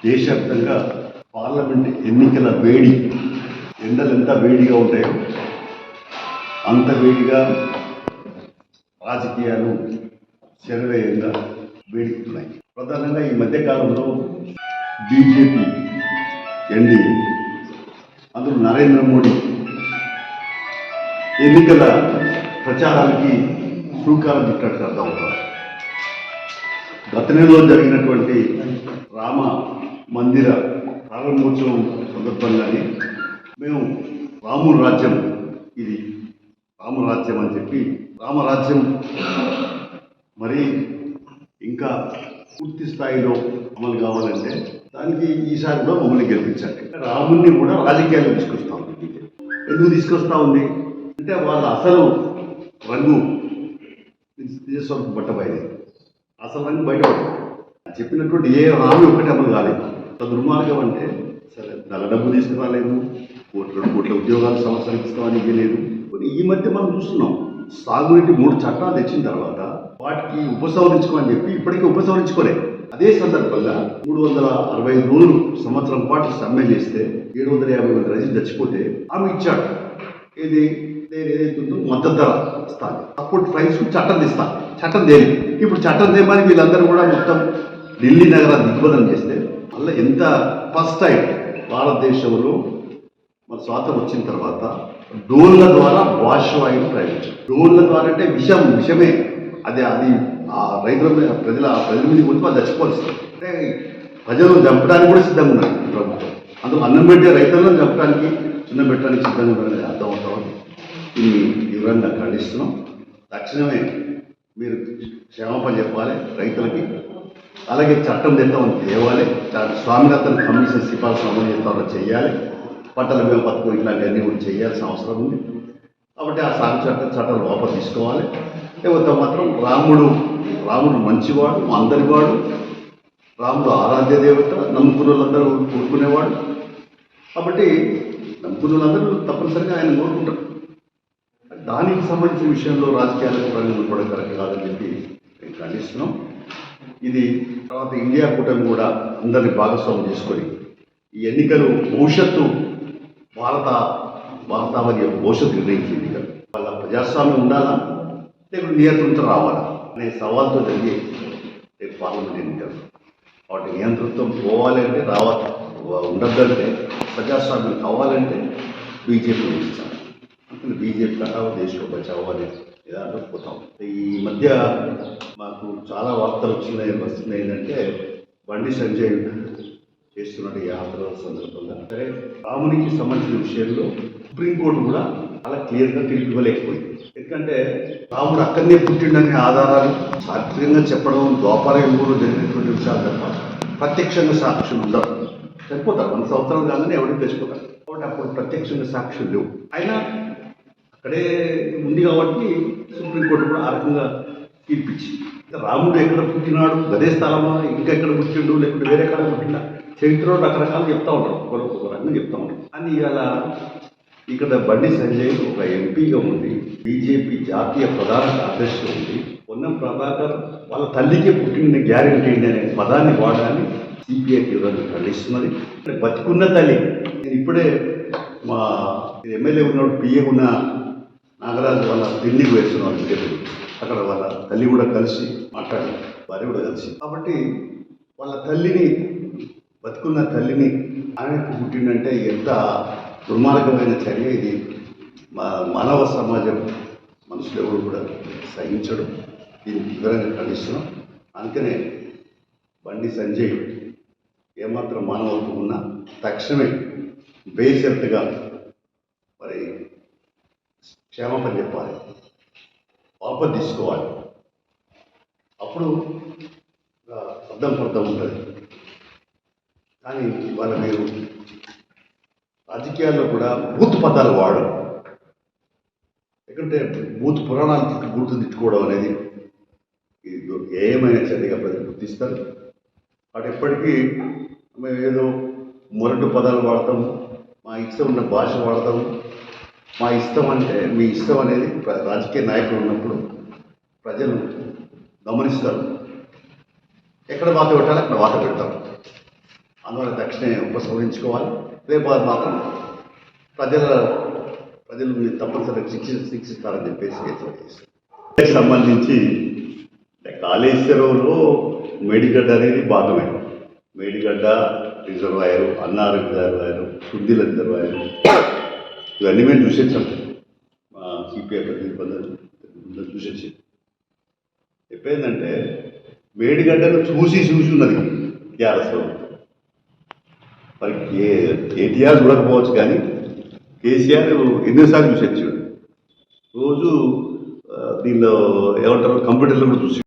దేశవ్యాప్తంగా పార్లమెంట్ ఎన్నికల వేడి, ఎండలు ఎంత వేడిగా ఉంటాయో అంత వేడిగా రాజకీయాలు శరవేగంగా వేడుకుతున్నాయి. ప్రధానంగా ఈ మధ్యకాలంలో బీజేపీ, ఎన్డీఏ, అందులో నరేంద్ర మోడీ ఎన్నికల ప్రచారానికి శ్రీకారం చుట్టినట్టు అర్థం అవుతారు. గత నెలలో జరిగినటువంటి రామ మందిర ప్రారంభోత్సవం సందర్భంగానే మేము రాముడు రాజ్యం, ఇది రామరాజ్యం అని చెప్పి, రామరాజ్యం మరి ఇంకా పూర్తి స్థాయిలో అమలు కావాలంటే దానికి ఈసారి కూడా మమ్మల్ని గెలిపించండి. రాముడిని కూడా రాజకీయాలు తీసుకొస్తా ఉంది. ఎందుకు తీసుకొస్తా ఉంది అంటే వాళ్ళ అసలు రంగు నిజస్వరూపం బట్టబయలు, అసలు రంగు బయటపడింది. చెప్పినటువంటి ఏ హామీ ఒక్కటి అమలు కాలేదు. దుర్మార్గం అంటే సరే, నల్ల డబ్బు తీసుకురాలేదు, 2 కోట్ల ఉద్యోగాలు సంవత్సరానికి ఇస్తామని లేదు. ఈ మధ్య మనం చూస్తున్నాం, సాగునీటి 3 చట్టాలు తెచ్చిన తర్వాత వాటికి ఉపసంహరించుకోమని చెప్పి ఇప్పటికీ ఉపసంహరించుకోలేదు. అదే సందర్భంగా 365 రోజులు సంవత్సరం పాటు సమ్మె చేస్తే 750 మంది రైతులు చచ్చిపోతే ఆమె ఇచ్చాడు. ఏదైతుందో మద్దతు ధర ఇస్తాను, సపోర్ట్ ప్రైస్ చట్టం తెస్తాను. చట్టం తేలి ఇప్పుడు చట్టం తేమని వీళ్ళందరూ కూడా మొత్తం ఢిల్లీ నగరాన్ని దిగ్బంధనం చేస్తే మళ్ళీ ఎంత ఫస్ట్ టైం భారతదేశంలో మన స్వాతంత్రం వచ్చిన తర్వాత డ్రోన్ల ద్వారా వాయువాయువు ప్రయోగించారు. డ్రోన్ల ద్వారా అంటే విషమే అది ఆ ప్రజల మీద పోతే వాళ్ళు చచ్చిపోతుంది. అంటే ప్రజలను చంపడానికి కూడా సిద్ధంగా ఉన్నారు ప్రభుత్వం. అందులో అన్నం పెట్టే రైతులను చంపడానికి, చిన్న పెట్టడానికి సిద్ధంగా ఉన్నారని అర్థం అవుతాం. దీన్ని వివరంగా ఖండిస్తున్నాం. తక్షణమే మీరు క్షమాపణ చెప్పాలి రైతులకి, అలాగే చట్టం తెద్దామని తేవాలి. స్వామినాథన్ కమిషన్ సిఫార్సులు అమలు చేస్తామో చేయాలి. పంటల మీద పథకం ఇట్లాంటివన్నీ కూడా చేయాల్సిన అవసరం ఉంది. కాబట్టి ఆ సాగు చట్టాలు వాపసు తీసుకోవాలి. లేకపోతే మాత్రం రాముడు మంచివాడు, అందరివాడు, రాముడు ఆరాధ్య దేవత, నమ్ముకున్న వాళ్ళందరూ కోరుకునేవాడు. కాబట్టి నమ్ముకున్న వాళ్ళందరూ తప్పనిసరిగా ఆయన కోరుకుంటారు. దానికి సంబంధించిన విషయంలో రాజకీయాలకు రంగం కూడా కరెక్ట్ కాదని చెప్పి మేము ఖండిస్తున్నాం. ఇది తర్వాత ఇండియా కూటమి కూడా అందరినీ భాగస్వామ్యం చేసుకొని ఈ ఎన్నికలు భవిష్యత్తు భారతావని భవిష్యత్తు నిర్ణయించే ఎన్నికలు, వాళ్ళ ప్రజాస్వామ్యం ఉండాలా లేకపోతే నియంత్రణతో రావాలా అనే సవాల్తో జరిగే రేపు పార్లమెంట్ ఎన్నికలు. వాటి నియంత్రణతో పోవాలంటే ఉండద్దంటే, ప్రజాస్వామ్యం కావాలంటే బీజేపీ ఇచ్చారు. అందుకని బీజేపీ కట్టావో దేశంలో బచావో అనే విధానంలో పోతాం. ఈ మధ్య మాకు చాలా వార్తలు వస్తున్నాయి ఏంటంటే బండి సంజయ్ చేస్తున్న యాత్ర సందర్భంగా సరే రామునికి సంబంధించిన విషయంలో సుప్రీంకోర్టు కూడా చాలా క్లియర్గా తీర్పు ఇవ్వలేకపోయింది. ఎందుకంటే రాముడు అక్కడనే పుట్టిండనే ఆధారాలు శాస్త్రీయంగా చెప్పడం, ద్వాపరయుగంలో జరిగినటువంటి విషయాలు తప్ప ప్రత్యక్షంగా సాక్ష్యం ఉండవు. చనిపోతారు, 100 సంవత్సరాలు కాగానే ఎవరికి తెచ్చిపోతారు. కాబట్టి అప్పుడు ప్రత్యక్షంగా సాక్ష్యం లేవు. అయినా అక్కడే ఉంది కాబట్టి సుప్రీంకోర్టు కూడా ఆ రకంగా తీర్పిచ్చి, రాముడు ఎక్కడ పుట్టినాడు, గదే స్థలమా, ఇంకా ఎక్కడ పుట్టిండు, లేకుంటే వేరే ఎక్కడ పుట్టినా చరిత్రలో రకరకాలు చెప్తా ఉంటారు, ఒక రకంగా చెప్తా ఉంటారు. అని ఇవాళ ఇక్కడ బండి సంజయ్ ఒక ఎంపీగా ఉండి బీజేపీ జాతీయ ప్రధాన కార్యదర్శిగా ఉండి పొన్నం ప్రభాకర్ వాళ్ళ తల్లికే పుట్టిన గ్యారెంటీ అనే పదాన్ని వాడాలని సిపిఐ తీవ్రంగా ఖండిస్తున్నది. బతికున్న తల్లి, నేను ఇప్పుడే మా ఎమ్మెల్యే ఉన్నాడు, పిఏ ఉన్న నాగరాజు వాళ్ళ ఢిల్లీకి వేస్తున్నాను బీజేపీ. అక్కడ వాళ్ళ తల్లి కూడా కలిసి మాట్లాడి, భార్య కూడా కలిసి. కాబట్టి వాళ్ళ తల్లిని, బతుకున్న తల్లిని ఆయనకు పుట్టిందంటే ఎంత దుర్మార్గమైన చర్య ఇది. మానవ సమాజం మనుషులు ఎవరు కూడా సహించడం. దీన్ని తీవ్రంగా ఖండిస్తున్నాం. అందుకనే బండి సంజయ్ ఏమాత్రం మానవత్వం ఉన్నా తక్షణమే బేషరతుగా మరి క్షమాపణ చెప్పాలి, వాపసు తీసుకోవాలి. అప్పుడు అర్థం ఉంటుంది. కానీ వాళ్ళ మీరు రాజకీయాల్లో కూడా బూత్ పదాలు వాడడం, ఎందుకంటే బూత్ పురాణాలు గుర్తుదిట్టుకోవడం అనేది ఇది ఏమైనా చర్యగా ప్రజలు గుర్తిస్తారు. వాటి ఎప్పటికీ మేము ఏదో మొరటు పదాలు వాడతాము, మా ఇష్టం ఉన్న భాష వాడతాము. మా ఇష్టం అంటే మీ ఇష్టం అనేది రాజకీయ నాయకులు ఉన్నప్పుడు ప్రజలు గమనిస్తారు. ఎక్కడ వాత పెట్టాలి అక్కడ వాత పెడతారు. అందువల్ల తక్షణమే ఉపసంహరించుకోవాలి. రేపు అది మాత్రం ప్రజలు మీరు తప్పనిసరిగా శిక్షిస్తారని చెప్పేసి హెచ్చరిక చేస్తారు. సంబంధించి కాళేశ్వరంలో మేడిగడ్డ అనేది భాగమే. Medigadda reservoir, Annaram reservoir, Suddila reservoir, ఇవన్నీ మేము చూసేసాం. మా సిపిఐ చూసేసి చెప్పేందంటే మేడిగడ్డను చూసి ఉన్నది టీఆర్ఎస్. మరి కేటీఆర్ చూడకపోవచ్చు కానీ కేసీఆర్ ఎన్నోసార్లు చూసేసాడు. రోజు దీనిలో ఏమంటారు కంప్యూటర్లో కూడా చూసి